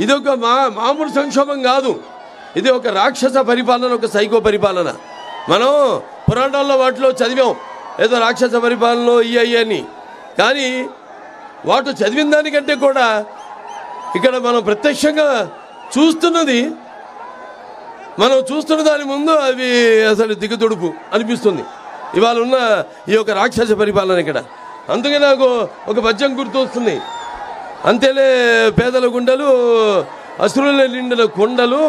ఇది ఒక మామూలు సంక్షోభం కాదు. ఇది ఒక రాక్షస పరిపాలన, ఒక సైకో పరిపాలన. మనం పురాణాల్లో వాటిలో చదివాం ఏదో రాక్షస పరిపాలనలో అని. కానీ వాటి చదివిన దానికంటే కూడా ఇక్కడ మనం ప్రత్యక్షంగా చూస్తున్న దాని ముందు అవి అసలు దిగదుడుపు అనిపిస్తుంది ఇవాళ ఉన్న ఈ యొక్క రాక్షస పరిపాలన ఇక్కడ. అందుకే నాకు ఒక పద్యం గుర్తు వస్తుంది. అంతేలే పేదల గుండెలు అసురుల నిండిన కొండలు,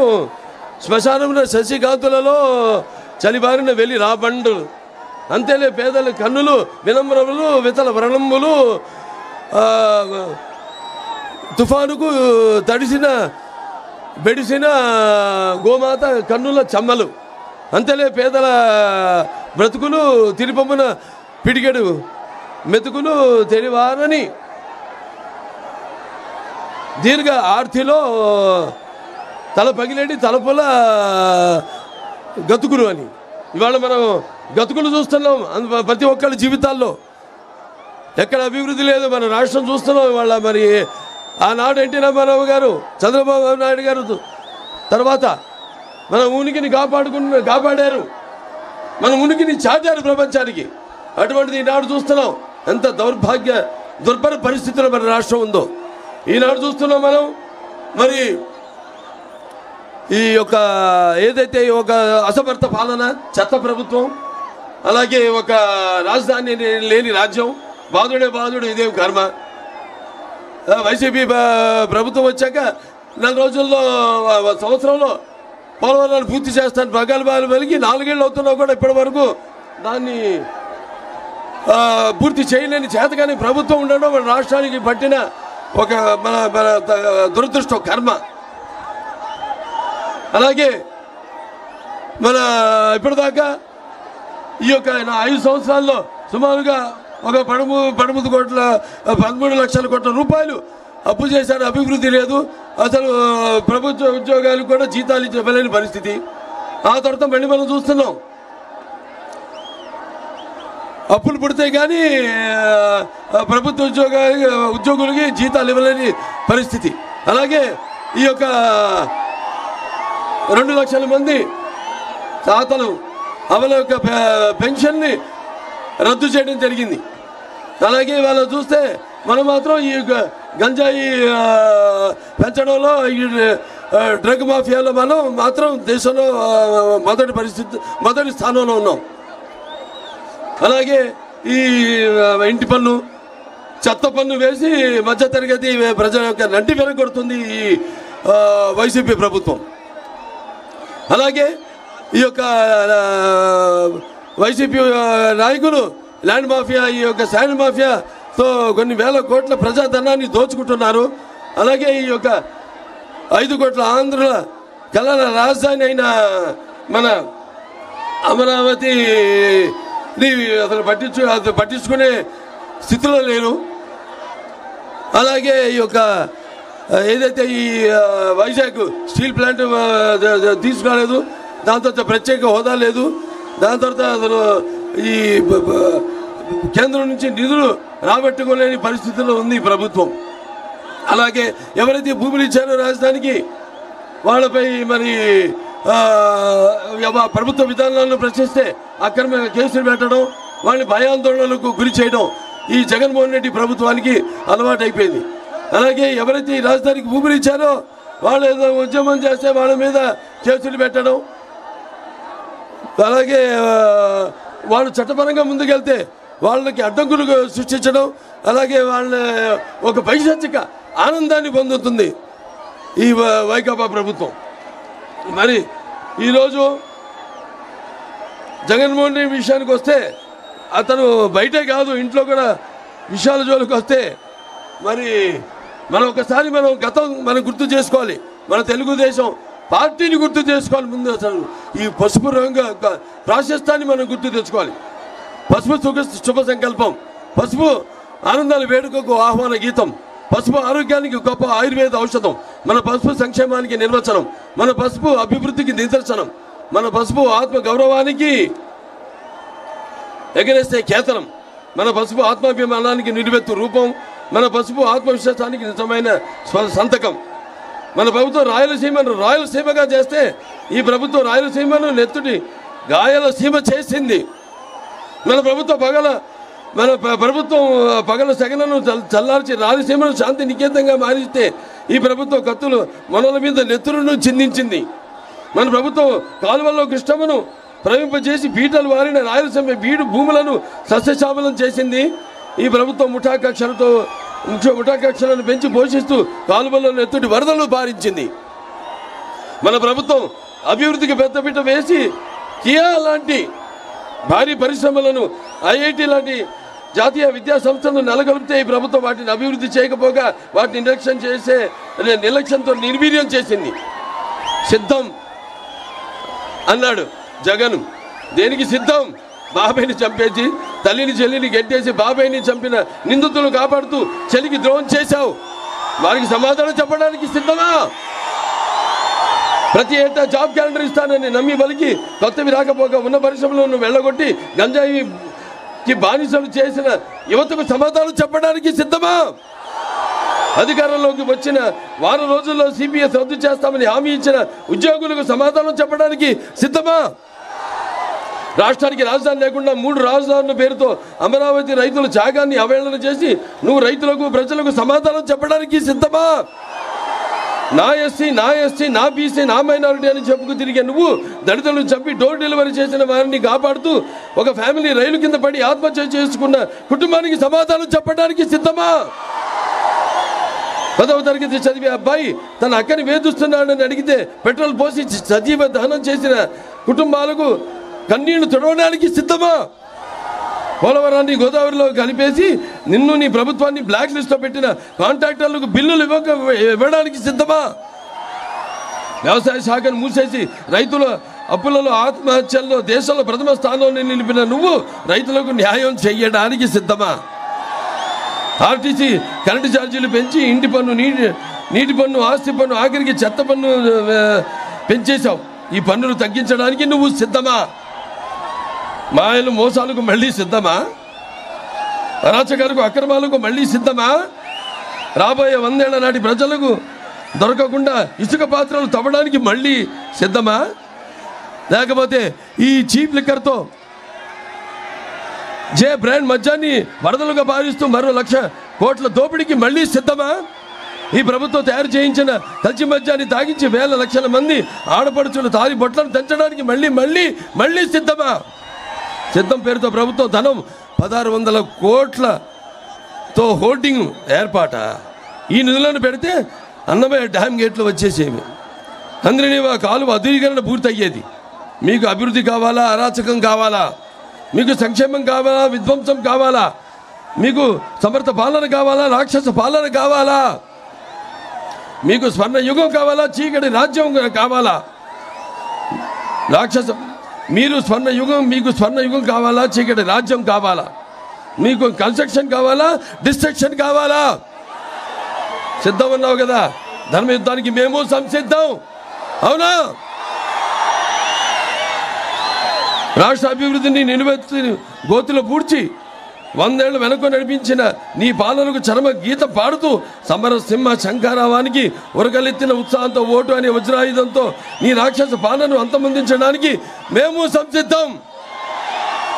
శ్మశానమున శశికాంతులలో చలిబారిన వెలి రాబండులు. అంతేలే పేదల కన్నులు వినమ్రములు వితల వ్రణంబులు, తుఫానుకు బెడిసిన గోమాత కన్నుల చెమ్మలు. అంతేలే పేదల బ్రతుకులు తిరిపొమ్మన పిడికెడు మెతుకులు తెలివారని, దీర్ఘ ఆర్తిలో తల పగిలేటి తలపుల గతుకులు అని. ఇవాళ మనం గతుకులు చూస్తున్నాం ప్రతి ఒక్కళ్ళ జీవితాల్లో. ఎక్కడ అభివృద్ధి లేదు. మన రాష్ట్రం చూస్తున్నాం ఇవాళ. మరి ఆనాడు ఎన్టీ రామారావు గారు, చంద్రబాబు నాయుడు గారు తర్వాత మన ఉనికిని కాపాడారు, మన ఉనికిని చాటారు ప్రపంచానికి. అటువంటిది ఈనాడు చూస్తున్నాం ఎంత దుర్భర పరిస్థితుల్లో మన రాష్ట్రం ఉందో. ఈనాడు చూస్తున్నాం మనం. మరి ఈ యొక్క ఏదైతే ఒక అసమర్థ పాలన, చెత్త ప్రభుత్వం, అలాగే ఒక రాజధాని లేని రాజ్యం, బాధుడు ఇదేం కర్మ. వైసీపీ ప్రభుత్వం వచ్చాక 4 రోజుల్లో సంవత్సరంలో పోలవరాన్ని పూర్తి చేస్తాను ప్రగల్భాలు పలికి 4 ఏళ్ళు అవుతున్నా కూడా ఇప్పటి వరకు దాన్ని పూర్తి చేయలేని చేతగాని ప్రభుత్వం ఉండడం మన రాష్ట్రానికి పట్టిన ఒక మన దురదృష్టం, కర్మ. అలాగే మన ఇప్పటిదాకా ఈ యొక్క 5 సంవత్సరాల్లో సుమారుగా ఒక 13 లక్షల కోట్ల రూపాయలు అప్పు చేశారు. అభివృద్ధి లేదు. అసలు ప్రభుత్వ ఉద్యోగాలకు కూడా జీతాలు ఇవ్వలేని పరిస్థితి. ఆ తర్వాత మళ్ళీ మనం చూస్తున్నాం అప్పులు పుడితే కానీ ప్రభుత్వ ఉద్యోగులకి జీతాలు ఇవ్వలేని పరిస్థితి. అలాగే ఈ యొక్క 2 లక్షల మంది తాతలు అవల యొక్క పెన్షన్ని రద్దు చేయడం జరిగింది. అలాగే వాళ్ళు చూస్తే మనం మాత్రం ఈ గంజాయి పెంచడంలో, ఈ డ్రగ్ మాఫియాలో మనం మాత్రం దేశంలో మొదటి స్థానంలో ఉన్నాం. అలాగే ఈ ఇంటి పన్ను, చెత్త పన్ను వేసి మధ్యతరగతి ప్రజల యొక్క నంటి వెనకొడుతుంది ఈ వైసీపీ ప్రభుత్వం. అలాగే ఈ యొక్క వైసీపీ నాయకులు ల్యాండ్ మాఫియా, ఈ యొక్క శాండ్ మాఫియాతో కొన్ని వేల కోట్ల ప్రజాధనాన్ని దోచుకుంటున్నారు. అలాగే ఈ యొక్క 5 కోట్ల ఆంధ్రుల కళల రాజధాని అయిన మన అమరావతిని అసలు పట్టించుకునే స్థితిలో లేరు. అలాగే ఈ యొక్క ఏదైతే ఈ వైజాగ్ స్టీల్ ప్లాంట్ తీసుకురాలేదు, దాంతో ప్రత్యేక హోదా లేదు, దాని తర్వాత అసలు ఈ కేంద్రం నుంచి నిధులు రాబట్టుకోలేని పరిస్థితుల్లో ఉంది ఈ ప్రభుత్వం. అలాగే ఎవరైతే భూములు ఇచ్చారో రాజధానికి వాళ్ళపై మరి ప్రభుత్వ విధానాలను ప్రశ్నిస్తే అక్రమ కేసులు పెట్టడం, వాళ్ళని భయాందోళనలకు గురి చేయడం ఈ జగన్మోహన్ రెడ్డి ప్రభుత్వానికి అలవాటు అయిపోయింది. అలాగే ఎవరైతే ఈ రాజధానికి భూములు ఇచ్చారో వాళ్ళు ఏదో ఉద్యమం చేస్తే వాళ్ళ మీద కేసులు పెట్టడం, అలాగే వాళ్ళు చట్టపరంగా ముందుకెళ్తే వాళ్ళకి అడ్డంకులు సృష్టించడం, అలాగే వాళ్ళ ఒక పైశాచిక ఆనందాన్ని పొందుతుంది ఈ వైకాపా ప్రభుత్వం. మరి ఈరోజు జగన్మోహన్ రెడ్డి విషయానికి వస్తే అతను బయటే కాదు ఇంట్లో కూడా విషయాల జోలికి వస్తే మరి మనం ఒకసారి గతం మనం గుర్తు చేసుకోవాలి. మన తెలుగుదేశం పార్టీని గుర్తు చేసుకోవాలి. ముందు అసలు ఈ పసుపు రంగు ప్రాశస్తాన్ని మనం గుర్తు తెచ్చుకోవాలి. పసుపు శుభ సంకల్పం, పసుపు ఆనందాల వేడుకకు ఆహ్వాన గీతం, పసుపు ఆరోగ్యానికి గొప్ప ఆయుర్వేద ఔషధం, మన పసుపు సంక్షేమానికి నిర్వచనం, మన పసుపు అభివృద్ధికి నిదర్శనం, మన పసుపు ఆత్మ గౌరవానికి ఎగరేస్తే కేతనం, మన పసుపు ఆత్మాభిమానానికి నిలువెత్తు రూపం, మన పసుపు ఆత్మవిశ్వాసానికి నిజమైన సంతకం. మన ప్రభుత్వం రాయలసీమను రాయలసీమగా చేస్తే ఈ ప్రభుత్వం రాయలసీమను నెత్తుటి గాయలసీమ చేసింది. మన ప్రభుత్వం పగల సెగలను చల్లార్చి రాయలసీమను శాంతి నికేతంగా మారిస్తే ఈ ప్రభుత్వం కత్తులు మనల మీద నెత్తులను చిందించింది. మన ప్రభుత్వం కాలువల్లో కృష్ణమ్మను ప్రవహింపజేసి పీటలు వారిన రాయలసీమ బీడు భూములను సస్యశ్యామలం చేసింది. ఈ ప్రభుత్వం ముఠాకక్షలను పెంచి పోషిస్తూ కాలువల్లో నెత్తుటి వరదలు పారించింది. మన ప్రభుత్వం అభివృద్ధికి పెద్దపీట వేసి కియా లాంటి భారీ పరిశ్రమలను, ఐఐటి లాంటి జాతీయ విద్యా సంస్థలను నెలకొల్పితే ఈ ప్రభుత్వం వాటిని అభివృద్ధి చేయకపోగా వాటిని నిర్లక్ష్యంతో నిర్వీర్యం చేసింది. సిద్ధం అన్నాడు జగన్. దేనికి సిద్ధం? బాబాయిని చంపేసి తల్లిని చెల్లిని గెంటేసి బాబాయిని చంపిన నిందితులను కాపాడుతూ చెల్లికి ద్రోహం చేశావు. వారికి సమాధానం చెప్పడానికి సిద్ధమా? ప్రతి ఏటా జాబ్ క్యాలెండర్ ఇస్తానని నమ్మి బలికి కొత్తవి రాకపోగా ఉన్న పరిశ్రమలను వెళ్ళగొట్టి గంజాయికి బానిసలు చేసిన యువతకు సమాధానం చెప్పడానికి సిద్ధమా? అధికారంలోకి వచ్చిన వారం రోజుల్లో సిపిఎస్ రద్దు చేస్తామని హామీ ఇచ్చిన ఉద్యోగులకు సమాధానం చెప్పడానికి సిద్ధమా? రాష్ట్రానికి రాజధాని లేకుండా 3 రాజధానుల పేరుతో అమరావతి రైతుల త్యాగాన్ని అవహేళన చేసి నువ్వు రైతులకు ప్రజలకు సమాధానం చెప్పడానికి సిద్ధమా? నా ఎస్సీ, నా బీసీ, నా మైనారిటీ అని చెప్పుకు తిరిగే నువ్వు దళితులను చంపి డోర్ డెలివరీ చేసిన వారిని కాపాడుతూ ఒక ఫ్యామిలీ రైలు కింద పడి ఆత్మహత్య చేసుకున్న కుటుంబానికి సమాధానం చెప్పడానికి సిద్ధమా? 10వ తరగతి చదివే అబ్బాయి తన అక్కని వేధిస్తున్నాడని అడిగితే పెట్రోల్ పోసి సజీవ దహనం చేసిన కుటుంబాలకు కన్నీళ్లు తుడవడానికి సిద్ధమా? పోలవరాన్ని గోదావరిలో కలిపేసి నిన్ను నీ ప్రభుత్వాన్ని బ్లాక్ లిస్ట్లో పెట్టిన కాంట్రాక్టర్లకు బిల్లులు ఇవ్వడానికి సిద్ధమా? వ్యవసాయ శాఖను మూసేసి రైతుల అప్పులలో ఆత్మహత్యల్లో దేశంలో ప్రథమ స్థానంలో నిలిపిన నువ్వు రైతులకు న్యాయం చేయడానికి సిద్ధమా? ఆర్టీసీ కరెంటు ఛార్జీలు పెంచి ఇంటి పన్ను, నీటి పన్ను, ఆస్తి పన్ను, ఆఖరికి చెత్త పన్ను పెంచేశావు. ఈ పన్నులు తగ్గించడానికి నువ్వు సిద్ధమా? మాయలు మోసాలకు మళ్ళీ సిద్ధమా? అరాచకాలకు అక్రమాలకు మళ్ళీ సిద్ధమా? రాబోయే 100 ఏళ్ల నాటి ప్రజలకు దొరకకుండా ఇసుక పాత్రలు తవ్వడానికి మళ్ళీ సిద్ధమా? లేకపోతే ఈ చీప్ లిక్కర్తో బ్రాండ్ మద్యాన్ని వరదలుగా భావిస్తూ మరో 1,00,000 కోట్ల దోపిడీకి మళ్ళీ సిద్ధమా? ఈ ప్రభుత్వం తయారు చేయించిన కల్చి మద్యాన్ని తాగించి వేల లక్షల మంది ఆడపడుచులు తారి బొట్లను తెంచడానికి మళ్ళీ సిద్ధమా? సిద్ధం పేరుతో ప్రభుత్వం ధనం 1,600 కోట్లతో హోల్డింగ్ ఏర్పాట. ఈ నిధులను పెడితే అన్నమయ్య డ్యామ్ గేట్లు వచ్చేసేవి. హంద్రీనీవా కాలువ అధునీకరణ పూర్తయ్యేది. మీకు అభివృద్ధి కావాలా? అరాచకం కావాలా? మీకు సంక్షేమం కావాలా? విధ్వంసం కావాలా? మీకు సమర్థ పాలన కావాలా? రాక్షస పాలన కావాలా? మీకు స్వర్ణ యుగం కావాలా? చీకటి రాజ్యం కావాలా? మీకు స్వర్ణ యుగం కావాలా? చీకటి రాజ్యం కావాలా? మీకు కన్స్ట్రక్షన్ కావాలా? డిస్ట్రక్షన్ కావాలా? సిద్ధం అన్నావు కదా. ధర్మ యుద్ధానికి మేము సంసిద్ధం. అవునా? రాష్ట్ర అభివృద్ధిని నిలువెత్తి గోతులు పూడ్చి 100 ఏళ్లు వెనక నడిపించిన నీ పాలనకు చరమ గీత పాడుతూ సమరసింహ శంఖారావానికి ఉరకలెత్తిన ఉత్సాహంతో ఓటు అనే వజ్రాయుధంతో నీ రాక్షస పాలనను అంతమొందించడానికి మేము సంసిద్ధం.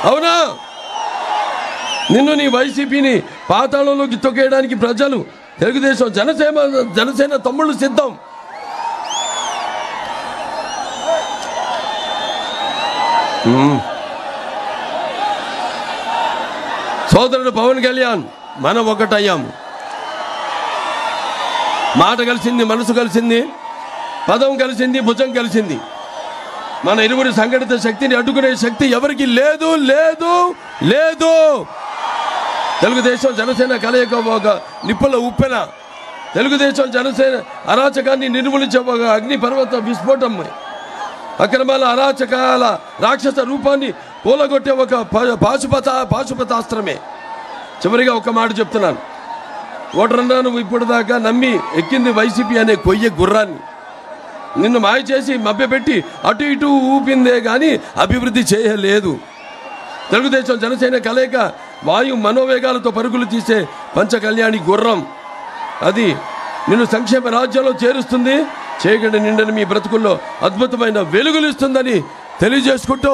అవునా? నిన్ను నీ వైసీపీని పాతాళంలోకి తొక్కేయడానికి ప్రజలు, తెలుగుదేశం, జనసేన తమ్ముళ్ళు సిద్ధం. సోదరుడు పవన్ కళ్యాణ్, మనం ఒకటయ్యాము. మాట కలిసింది, మనసు కలిసింది, పదం కలిసింది, భుజం కలిసింది. మన ఇరువురి సంఘటిత శక్తిని అడ్డుకునే శక్తి ఎవరికి లేదు. తెలుగుదేశం జనసేన కలయిక ఒక నిప్పుల ఉప్పెన. తెలుగుదేశం జనసేన అరాచకాన్ని నిర్మూలించే ఒక అగ్నిపర్వత విస్ఫోటం. అక్రమాల, అరాచకాల రాక్షస రూపాన్ని పూలగొట్టే ఒక పాశుపతాస్త్రమే. చివరిగా ఒక మాట చెప్తున్నాను. ఓటరన్నా నువ్వు ఇప్పుడు దాకా నమ్మి ఎక్కింది వైసీపీ అనే కొయ్య గుర్రాన్ని. నిన్ను మాయ చేసి మభ్యపెట్టి అటు ఇటు ఊపిందే కానీ అభివృద్ధి చేయలేదు. తెలుగుదేశం జనసేన కలయిక వాయు మనోవేగాలతో పరుగులు తీసే పంచకళ్యాణి గుర్రం. అది నిన్ను సంక్షేమ రాజ్యంలో చేరుస్తుంది, చీకటి నిండని మీ బ్రతుకుల్లో అద్భుతమైన వెలుగులు ఇస్తుందని తెలియజేసుకుంటూ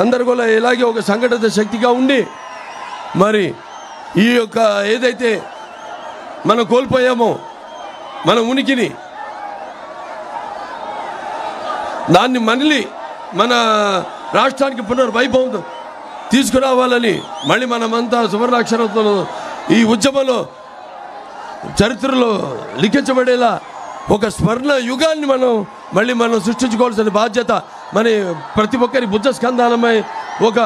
అందరు కూడా ఇలాగే ఒక సంఘటిత శక్తిగా ఉండి మరి ఈ యొక్క ఏదైతే మనం కోల్పోయామో మన ఉనికిని దాన్ని మళ్ళీ మన రాష్ట్రానికి పునర్వైభవం తీసుకురావాలని మళ్ళీ మనమంతా సువర్ణాక్షరంతో ఈ ఉద్యమంలో చరిత్రలో లిఖించబడేలా ఒక స్వర్ణ యుగాన్ని మనం సృష్టించుకోవాల్సిన బాధ్యత మన ప్రతి ఒక్కరి బుద్ధ స్కంధాలమై ఒక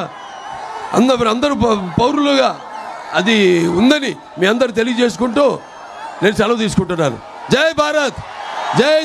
అందరూ పౌరులుగా అది ఉందని మీ అందరూ తెలియజేసుకుంటూ నేను సెలవు తీసుకుంటున్నాను. జై భారత్, జై